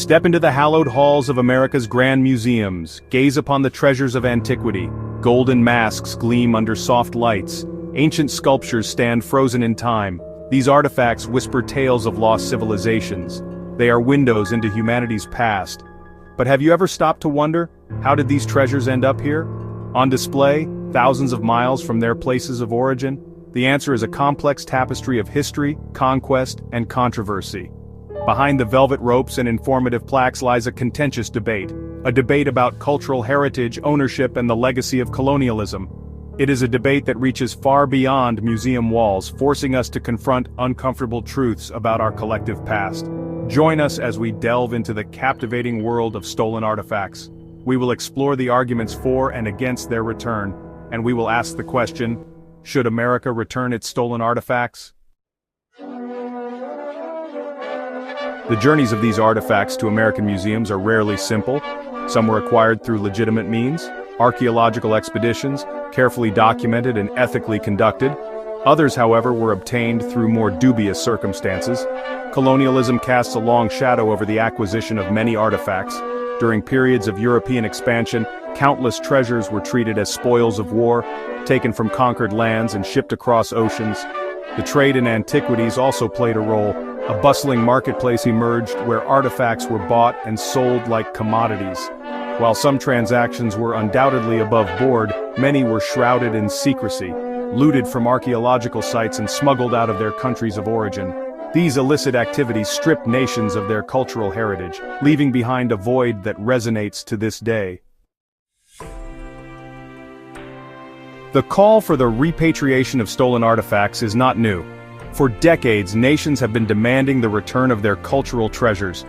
Step into the hallowed halls of America's grand museums, gaze upon the treasures of antiquity. Golden masks gleam under soft lights. Ancient sculptures stand frozen in time. These artifacts whisper tales of lost civilizations. They are windows into humanity's past. But have you ever stopped to wonder, how did these treasures end up here? On display, thousands of miles from their places of origin? The answer is a complex tapestry of history, conquest, and controversy. Behind the velvet ropes and informative plaques lies a contentious debate. A debate about cultural heritage, ownership, and the legacy of colonialism. It is a debate that reaches far beyond museum walls, forcing us to confront uncomfortable truths about our collective past. Join us as we delve into the captivating world of stolen artifacts. We will explore the arguments for and against their return, and we will ask the question, should America return its stolen artifacts? The journeys of these artifacts to American museums are rarely simple. Some were acquired through legitimate means, archaeological expeditions, carefully documented and ethically conducted. Others, however, were obtained through more dubious circumstances. Colonialism casts a long shadow over the acquisition of many artifacts. During periods of European expansion, countless treasures were treated as spoils of war, taken from conquered lands and shipped across oceans. The trade in antiquities also played a role. A bustling marketplace emerged where artifacts were bought and sold like commodities. While some transactions were undoubtedly above board, many were shrouded in secrecy, looted from archaeological sites and smuggled out of their countries of origin. These illicit activities stripped nations of their cultural heritage, leaving behind a void that resonates to this day. The call for the repatriation of stolen artifacts is not new. For decades, nations have been demanding the return of their cultural treasures.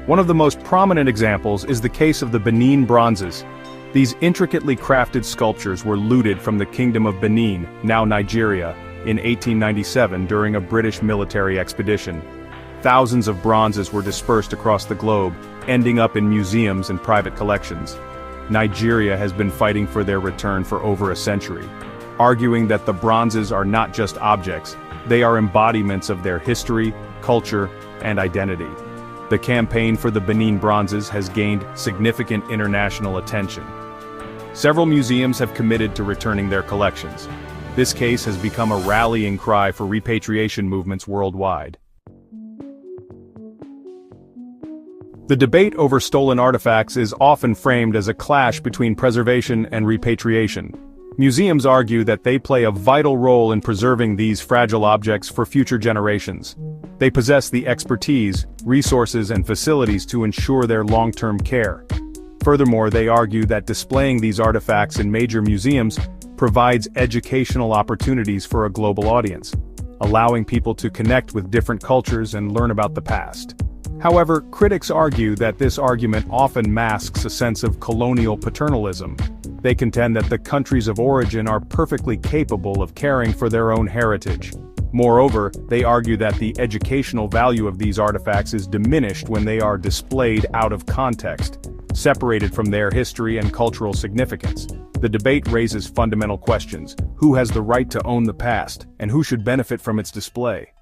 One of the most prominent examples is the case of the Benin bronzes. These intricately crafted sculptures were looted from the Kingdom of Benin, now Nigeria, in 1897 during a British military expedition. Thousands of bronzes were dispersed across the globe, ending up in museums and private collections. Nigeria has been fighting for their return for over a century, arguing that the bronzes are not just objects, they are embodiments of their history, culture, and identity. The campaign for the Benin bronzes has gained significant international attention. Several museums have committed to returning their collections. This case has become a rallying cry for repatriation movements worldwide. The debate over stolen artifacts is often framed as a clash between preservation and repatriation. Museums argue that they play a vital role in preserving these fragile objects for future generations. They possess the expertise, resources, and facilities to ensure their long-term care. Furthermore, they argue that displaying these artifacts in major museums provides educational opportunities for a global audience, allowing people to connect with different cultures and learn about the past. However, critics argue that this argument often masks a sense of colonial paternalism. They contend that the countries of origin are perfectly capable of caring for their own heritage. Moreover, they argue that the educational value of these artifacts is diminished when they are displayed out of context, separated from their history and cultural significance. The debate raises fundamental questions. Who has the right to own the past, and who should benefit from its display?